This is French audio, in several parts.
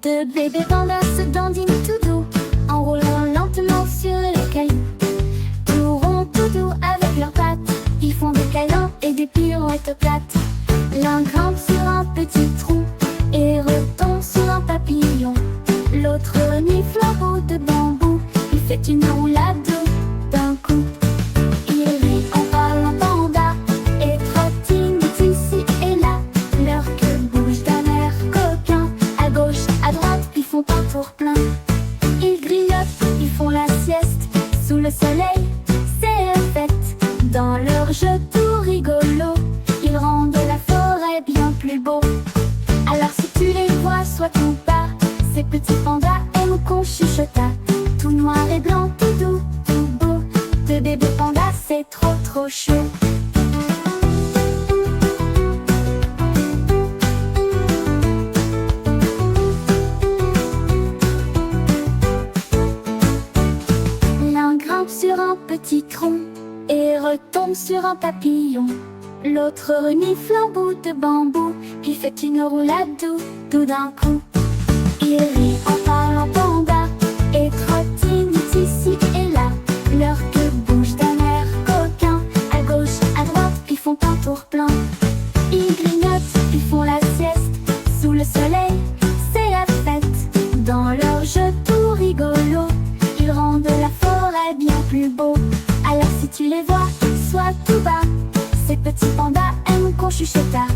Deux bébés pandas se dandinent tout doux, en roulant lentement sur les cailloux. Tout rond, tout doux avec leurs pattes, ils font des câlins et des pirouettes plates. L'un grimpe sur un petit tronc et retombe sur un papillon. L'autre renifle un bout de bambou, il fait une roulade d'un coup. Il rit en parlant panda et trottine ici et là. Leur queue bouge d'un air coquin, à gauche, à droite, ils font un tour plein. Ils grignotent, ils font la sieste, sous le soleil, c'est la fête. Dans leur jeu tout rigolo, ils rendent la forêt bien plus beau. Alors si tu les vois, sois tout bas, ces petits pandas aiment qu'on chuchota. Tout noir et blanc, tout doux, tout beau. Deux bébés pandas, c'est trop trop chaud. L'un grimpe sur un petit tronc et retombe sur un papillon. L'autre renifle un bout de bambou, puis fait une roulade tout d'un coup. Il rit en parlant panda et trottine ici et là. Leur queue bouge d'un air coquin, à gauche, à droite, puis font un tour plein. Ils grignotent, ils font la sieste, sous le soleil, c'est la fête. Dans leur jeu tout rigolo, ils rendent la forêt bien plus beau. Alors si tu les vois, sois tout bas, ces petits pandas aiment qu'on chuchota.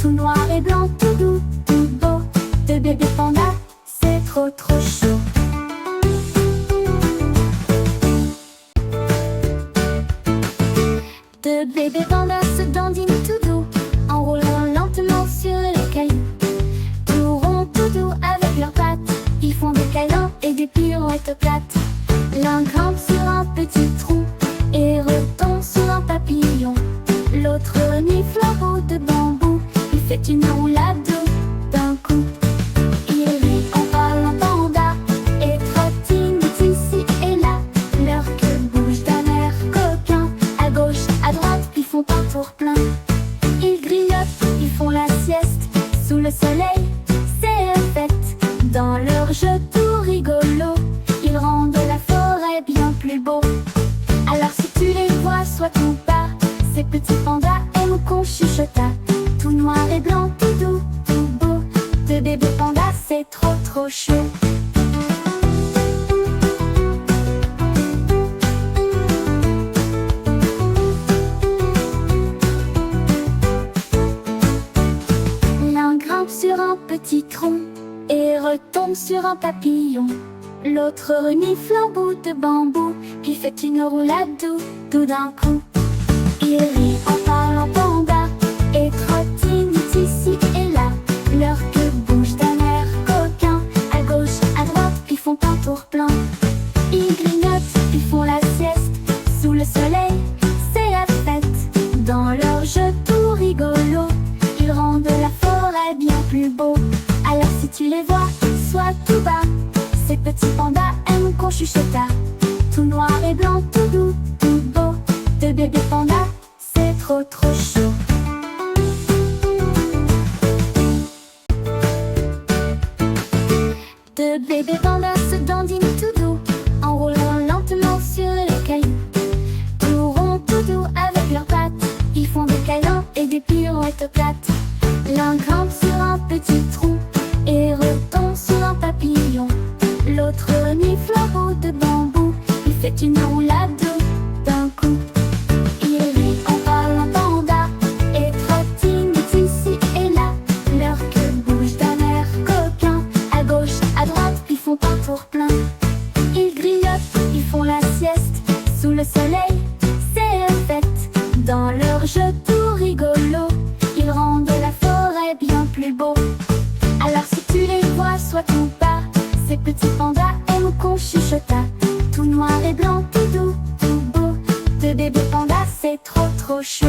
Tout noir et blanc, tout doux, tout beau. Deux bébés pandas, c'est trop trop chaud. Deux bébés pandas se dandinent tout doux, en roulant lentement sur les cailloux. Tout rond, tout doux avec leurs pattes, ils font des câlins et des pirouettes plates. L'un grimpe sur un petit tronc et retombe sur un papillon. L'autre renifle un bout de bambou, il fait une roulade d'un coup. Il rit en parlant panda et trottine ici et là. Leur queue bouge d'un air coquin, à gauche, à droite, puis font un tour plein. Ils grignotent, ils font la sieste, sous le soleil, c'est la fête. Dans leur jeu tout rigolo, ils rendent la forêt bien plus beau. Alors si tu les vois, sois tout bas, ces petits pandas aiment qu'on chuchota. Tout noir et blanc, tout doux, tout beau. Deux bébés pandas, c'est trop trop chaud. L'un grimpe sur un petit tronc et retombe sur un papillon. L'autre renifle un bout de bambou, puis fait une roulade tout d'un coup. Il rit en parlant panda et trottine ici et là. Leur queue bouge d'un air coquin, à gauche, à droite, puis font un tour plein. Ils grignotent, ils font la sieste, sous le soleil, c'est la fête. Dans leur jeu tout rigolo, ils rendent la forêt bien plus beau. Alors si tu les vois, sois tout bas, ces petits pandas aiment qu'on chuchota. Tout noir et blanc, tout doux, tout beau. Deux bébés pandas, c'est trop trop chaud. Deux bébés pandas se dandinent tout doux, en roulant lentement sur les cailloux. Tout rond, tout doux avec leurs pattes, ils font des câlins et des pirouettes plates. L'un grimpe sur un petit tronc et retombe sur un papillon. L'autre renifle un bout de bambou, il fait une roulade d'un coup. Il rit en parlant panda et trottine ici et là. Leur queue bouge d'un air coquin, à gauche, à droite, puis font un tour plein. Ils grignotent, ils font la sieste, sous le soleil, c'est la fête. Dans leur jeu tout rigolo, ils rendent la forêt bien plus beau. Alors si tu les vois, sois tout bas, ces petits pandas aiment qu'on chuchota. Tout noir et blanc, tout doux, tout beau. Deux bébés pandas, c'est trop trop chaud.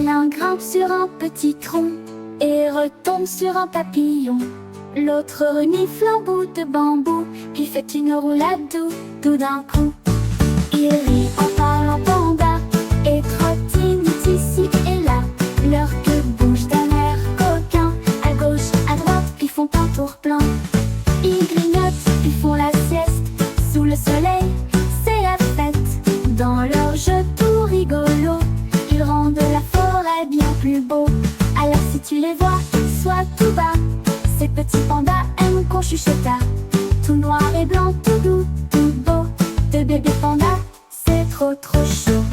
L'un grimpe sur un petit tronc et retombe sur un papillon. L'autre renifle un bout de bambou, puis fait une roulade tout d'un coup. Ils rient en parlant panda et trottinent ici et là. Leur queue bouge d'un air coquin. À gauche, à droite, ils font un tour plein. Ils grignotent, ils font la sieste. Sous le soleil, c'est la fête. Dans leur jeu tout rigolo, ils rendent la forêt bien plus beau. Alors si tu les vois, sois tout bas. Ces petits pandas aiment qu'on chuchote. Tout noir et blanc, tout doux, tout beau. De bébés pandas, c'est trop trop chaud.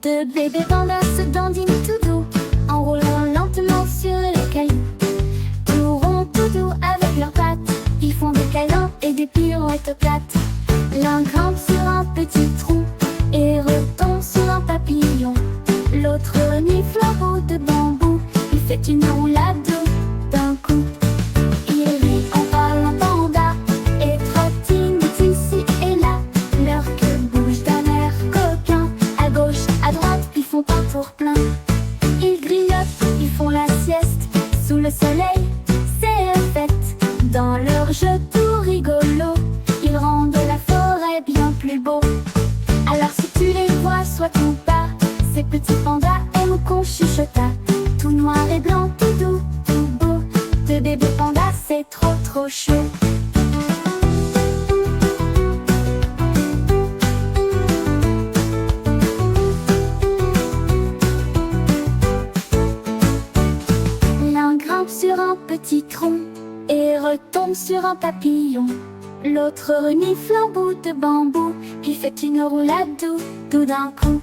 De bébés pandas se dandinent tout doux, en roulant lentement sur les cailloux. Tout rond, tout doux avec leurs pattes, ils font des câlins et des pirouettes plates. L'un grimpe sur un petit tronc et retombe sur un papillon. L'autre renifle un bout de bambou, il fait une roulade d'un coup. Il rit en parlant panda et trottinent ici et là. Leur queue bouge d'un air coquin. À gauche, à droite, ils font un tour plein. Ils grignotent, ils font la sieste. Sous le soleil, c'est la fête. Dans leur jeu tout rigolo, ils rendent la forêt bien plus beau. Alors si tu les vois, sois tout bas. Ces petits pandas aiment qu'on chuchote. Tout noir et blanc, tout doux, tout beau. De bébés pandas, c'est trop trop chaud. L'un grimpe sur un petit tronc et retombe sur un papillon. L'autre renifle un bout de bambou, puis fait une roulade tout d'un coup.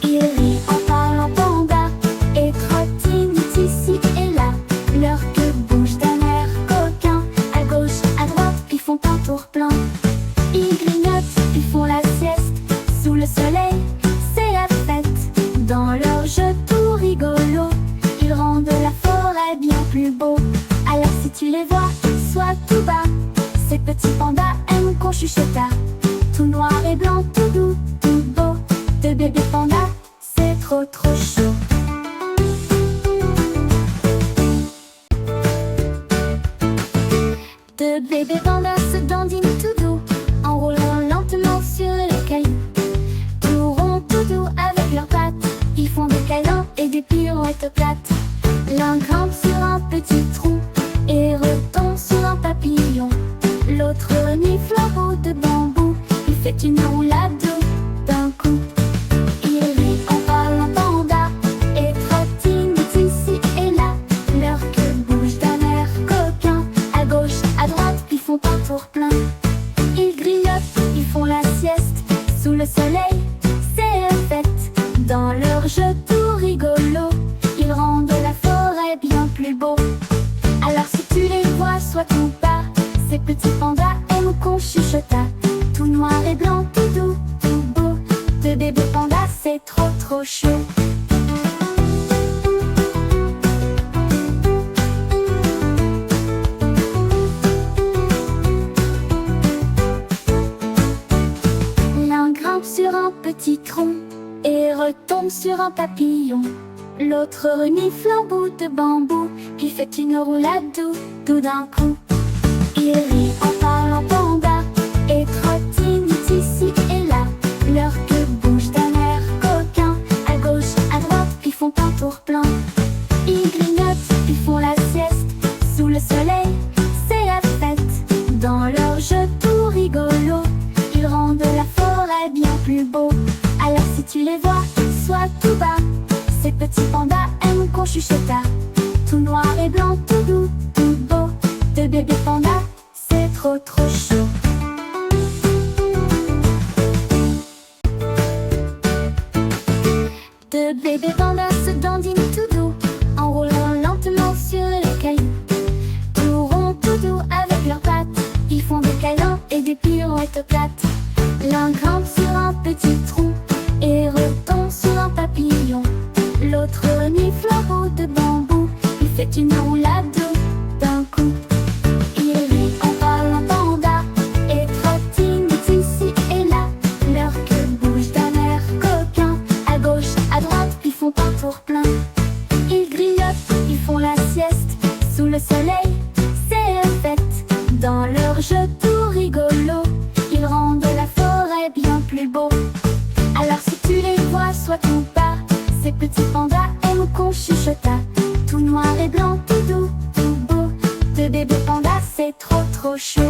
Ils rient en parlant panda et trottinent ici et là. Leur queue bouge d'un air coquin. À gauche, à droite, ils font un tour plein. Ils grignotent, ils font la sieste. Sous le soleil, c'est la fête. Dans leur jeu tout rigolo, ils rendent la forêt bien plus beau. Alors si tu les vois, sois tout bas. Ces petits pandas aiment qu'on chuchote. Tout noir et blanc, tout doux, tout beau. De bébés pandas, c'est trop trop chaud. De bébés pandas se dandinent tout doux, en roulant lentement sur les cailloux. Tout rond, tout doux avec leurs pattes, ils font des câlins et des pirouettes plates. L'un grimpe sur un petit tronc et retombe sur un papillon. L'autre renifle un bout de bambou, il fait une roulade d'un coup. Il rit en parlant panda et trottinent ici et là. Leur queue bouge d'un air coquin. À gauche, à droite, ils font un tour plein. Ils grignotent, ils font la sieste. Sous le soleil, c'est la fête. Dans leur jeu tout rigolo, ils rendent la forêt bien plus beau. Alors si tu les vois, sois tout bas. Ces petits pandas aiment qu'on chuchote. Tout noir et blanc, tout doux, tout beau. De bébés pandas, c'est trop trop chaud. L'un grimpe sur un petit tronc et retombe sur un papillon. L'autre renifle un bout de bambou, puis fait une roulade tout d'un coup. Ils rient en parlant panda et trottinent ici et là. Leur queue bouge d'un air coquin. À gauche, à droite, ils font un tour plein. Ils grignotent, ils font la sieste. Sous le soleil, c'est la fête. Dans leur jeu tout rigolo, ils rendent la forêt bien plus beau. Alors si tu les vois, sois tout bas. Ces petits pandas aiment qu'on chuchote. Tout noir et blanc, tout doux, tout beau. De bébés pandas, c'est trop trop chaud. De bébés pandas se dandinent tout doux, en roulant lentement sur les cailloux. Tout rond, tout doux avec leurs pattes, ils font des câlins et des pirouettes plates. L'un grimpe sur un petit tronc et retombe sur un papillon. L'autre renifle un bout de bambou, il fait une roulade d'un coup. Il rit en parlant panda et trottinent ici et là. Leur queue bouge d'un air coquin. À gauche, à droite, ils font un tour plein. Ils grignotent, ils font la sieste. Sous le soleil, c'est la fête. tout noir et blanc, tout doux, tout beau. De bébé panda, c'est trop trop chaud.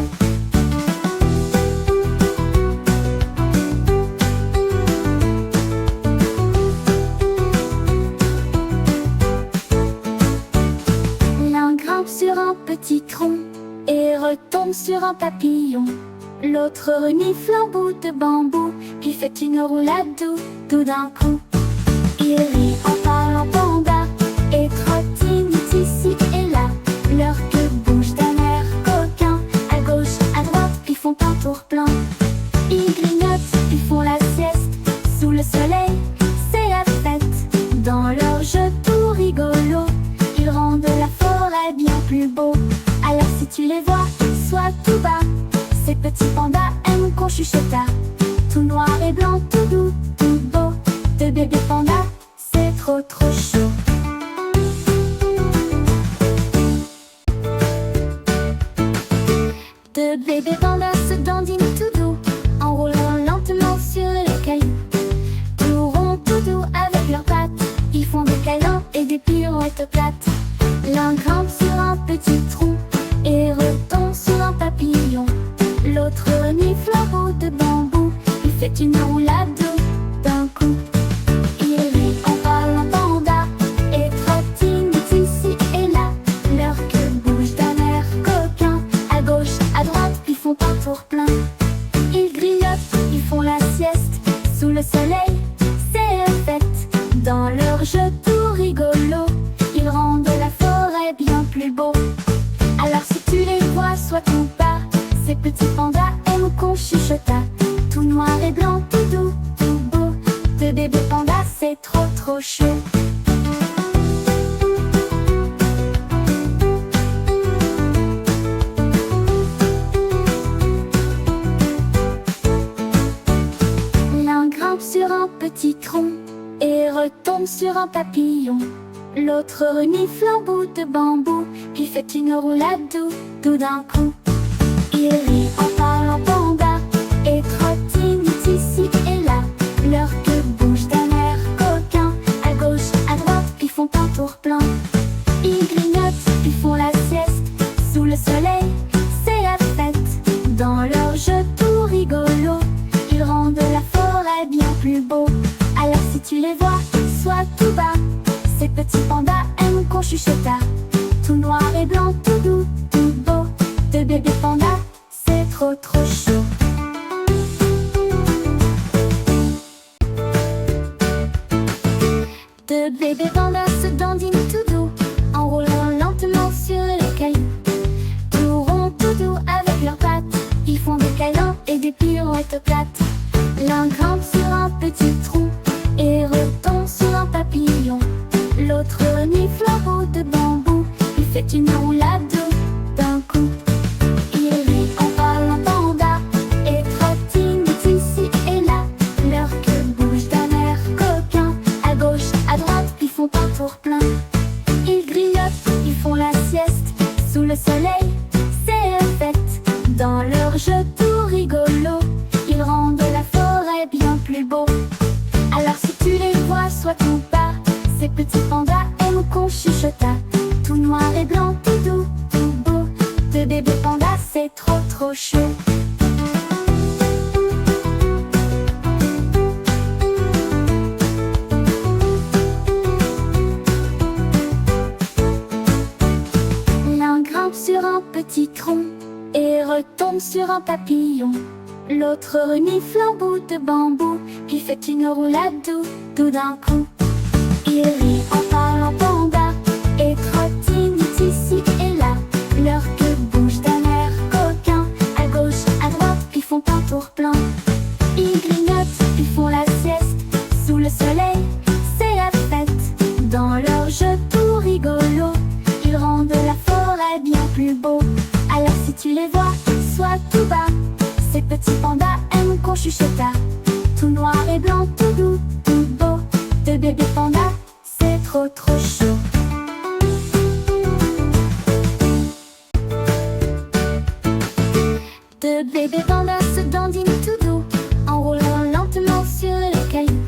L'un grimpe sur un petit tronc et retombe sur un papillon. L'autre renifle un bout de bambou, puis fait une roulade tout d'un coup. Il rit en parlant panda et trottine ici et là. Leur queue bouge d'un air coquin, à gauche, à droite, puis font un tour plein. Ils grignotent, puis font la sieste, sous le soleil, c'est la fête. Dans leur jeu tout rigolo, ils rendent la forêt bien plus beau. Alors si tu les vois, sois tout bas. Ces petits pandas aiment qu'on chuchota. Tout noir et blanc, tout doux, tout beau. De bébé panda, c'est trop trop chaud. De bébé panda se dandinent tout doux, en roulant lentement sur les cailloux. Tout rond, tout doux avec leurs pattes, ils font des câlins et des pirouettes plates. L'un grimpe sur un petit tronc et retombe sur un papillon. L'autre renifle un bout de bambou, il fait une roulade d'un coup. Il rit en parlant panda et trottine ici et là. Leur queue bouge d'un air coquin, à gauche, à droite, puis font un tour plein. Ils grignotent, ils font la sieste, sous le soleil, c'est la fête. Dans leur jeu tout rigolo, ils rendent la forêt bien plus beau. Alors si tu les vois, sois tout bas. Ces petits pandas aiment qu'on chuchota. Tout noir et blanc, tout doux, tout beau. De bébé panda, c'est trop trop chaud. L'un grimpe sur un petit tronc et retombe sur un papillon. L'autre renifle un bout de bambou, puis fait une roulade tout d'un coup. Il rit en parlant panda et trottine ici et là. Leur queue bouge d'un air coquin, à gauche, à droite, puis font un tour plein. Ils grignotent, puis font la sieste, sous le soleil, c'est la fête. Dans leur jeu tout rigolo, ils rendent la forêt bien plus beau. Alors si tu les vois, sois tout bas. Ces petits pandas aiment qu'on chuchota. Tout noir et blanc, tout doux, tout beau. De bébé panda, c'est trop trop chaud. De bébé panda se dandinent tout doux, en roulant lentement sur les cailloux. Tout rond, tout doux avec leurs pattes, ils font des câlins et des pirouettes plates. L'un grimpe sur un petit tronc et retombe sur un papillon. L'autre renifle un bout de bambou, il fait une roulade d'un coup. Il rit en parlant panda et trottine ici et là. Leur queue bouge d'un air coquin, à gauche, à droite, puis font un tour plein. Ils grignotent, ils font la sieste, sous le soleil, c'est la fête. Dans leur jeu tout rigolo, ils rendent la forêt bien plus beau. Alors si tu les vois, sois tout bas. Ces petits pandas aiment qu'on chuchota. Tout noir et blanc, tout doux, tout beau. De bébé panda, c'est trop trop chaud. L'un grimpe sur un petit tronc et retombe sur un papillon. L'autre renifle un bout de bambou, puis fait une roulade tout d'un coup. Il rit en parlant panda et trottine ici et là. Leur queue bouge d'un air coquin, à gauche, à droite, puis font un tour plein. Ils grignotent, puis font la sieste, sous le soleil, c'est la fête. Dans leur jeu tout rigolo, ils rendent la forêt bien plus beau. Alors si tu les vois, sois tout bas. Ces petits pandas aiment qu'on chuchota. Tout noir et blanc, tout doux, tout beau. De bébé panda, c'est trop trop chaud. De bébé panda se dandinent tout doux, en roulant lentement sur les cailloux.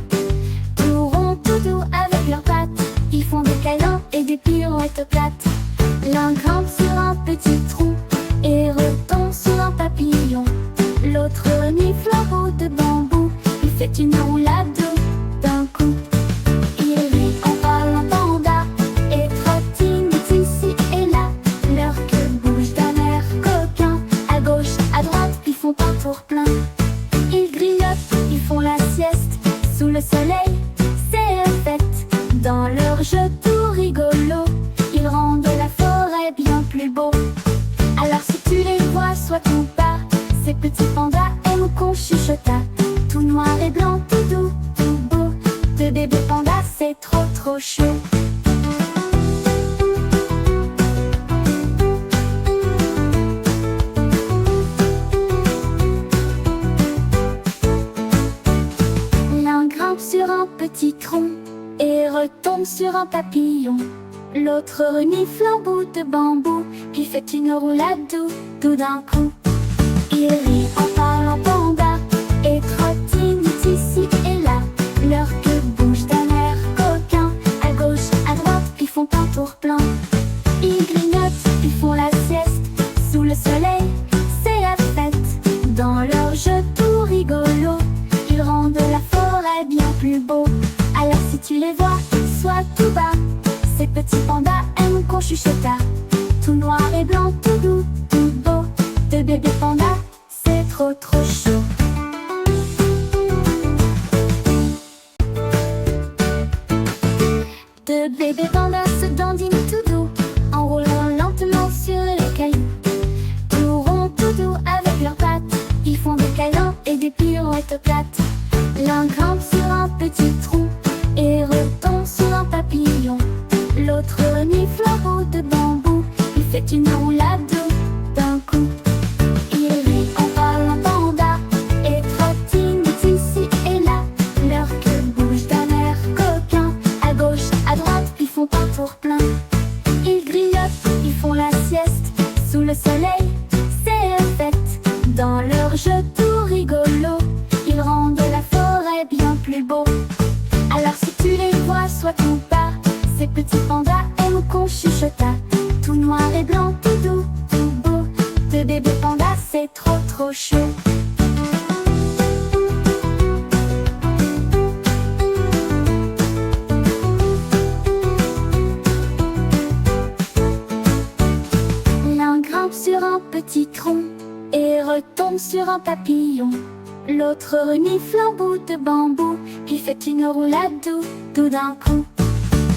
Tout rond, tout doux avec leurs pattes, ils font des câlins et des pirouettes. pirouette plate. L'un grimpe sur un petit tronc et retombe sur un papillon. L'autre renifle un bout de bambou, il fait une roulade d'un coup. Il rit en parlant panda et trottine ici et là. Leur queue bouge d'un air coquin, à gauche, à droite, ils font un tour plein. Ils grignotent, ils font la sieste sous le soleil, c'est la fête. Dans leur jeu tout rigolo, ils rendent la forêt bien plus beau. Alors si tu les vois, soit tout bas, ces petits pandas aiment qu'on chuchota. Tout noir et blanc, tout doux, tout beau. De bébés pandas, c'est trop trop chaud. L'un grimpe sur un petit tronc et retombe sur un papillon. L'autre renifle un bout de bambou, puis fait une roulade tout d'un coup. Il rit en parlant panda et trottine ici et là. Leur queue bouge d'un air coquin, à gauche, à droite, ils font un tour plein. Ils grignotent, ils font la sieste sous le soleil, c'est la fête. Dans leur jeu tout rigolo, ils rendent la forêt bien plus beau. Alors si tu les vois, sois tout bas, ces petits pandas aiment qu'on chuchota. Tout noir et blanc, tout doux, tout beau. De bébés pandas, c'est trop trop chaud. De bébés pandas se dandinent tout doux, en roulant lentement sur les cailloux. Tout rond, tout doux avec leurs pattes, ils font des câlins et des pirouettes plates. L'un grimpe sur un petit tronc et retombe sur un papillon. L'autre renifle un bout de bambou, il fait une roulade d'un coup. Il rit en parlant panda et trottine ici et là. Leur queue bouge d'un air coquin, à gauche, à droite, ils font un tour plein. Ils grignotent, ils font la sieste sous le soleil, c'est la fête. Dans leur jeu tout rigolo, ils rendent la forêt bien plus beau. Alors si tu les vois, sois tout bas, ces petits pandas aiment qu'on chuchota. Tout noir et blanc, tout doux, tout beau. De bébés pandas, c'est trop trop chaud. L'un grimpe sur un petit tronc et retombe sur un papillon. L'autre renifle un bout de bambou, puis fait une roulade tout d'un coup.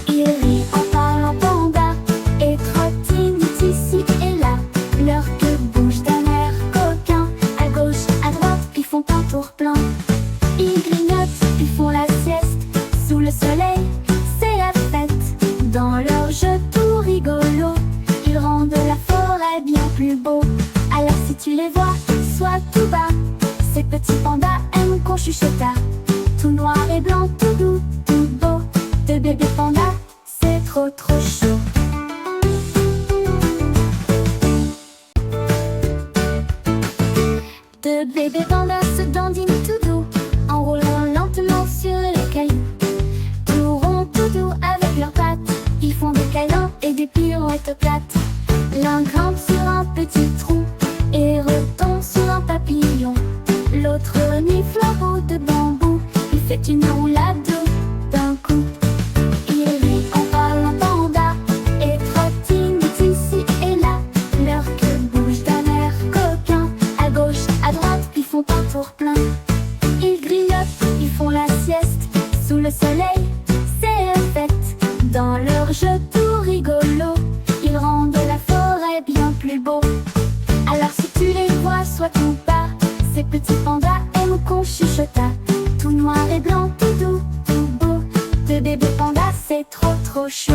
Il rit en parlant panda et trottine ici et là. Leur queue bouge d'un air coquin, à gauche, à droite, ils font un tour plein. Ils grignotent, ils font la sieste sous le soleil, c'est la fête. Dans leur jeu tout rigolo, ils rendent la forêt bien plus beau. Alors si tu les vois, sois tout bas, ces petits pandas aiment qu'on chuchota. Tout noir et blanc, tout doux, tout beau. De bébés pandas, c'est trop trop chaud. De bébés pandas se dandinent tout doux, en roulant lentement sur les cailloux. Tout rond, tout doux avec leurs pattes, ils font des câlins et des pirouettes plates. L'un grimpe sur un petit tronc et retombe sur un papillon. L'autre renifle un bout de bambou, il fait une roulade d'un coup. Il rit en parlant panda et trottine ici et là. Leur queue bouge d'un air coquin, à gauche, à droite, ils font un tour plein. Ils grignotent, ils font la sieste sous le soleil, c'est la fête. Dans leur jeu tout rigolo, ils rendent la forêt bien plus beau. Alors si tu les vois, sois tout bas, ces petits pandas aiment qu'on chuchota. Tout noir et blanc, tout doux, tout beau. De bébés pandas, c'est trop trop chaud.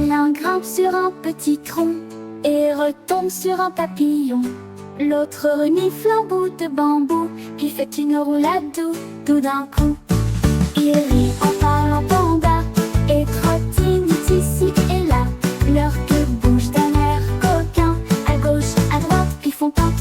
L'un grimpe sur un petit tronc et retombe sur un papillon. L'autre renifle un bout de bambou, puis fait une roulade tout d'un coup. Il rit en parlant panda et trottine ici et là. Leur queue bouge d'un air coquin, à gauche, à droite, ils font un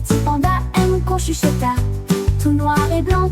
petit panda aime qu'on chuchota. Tout noir et blanc,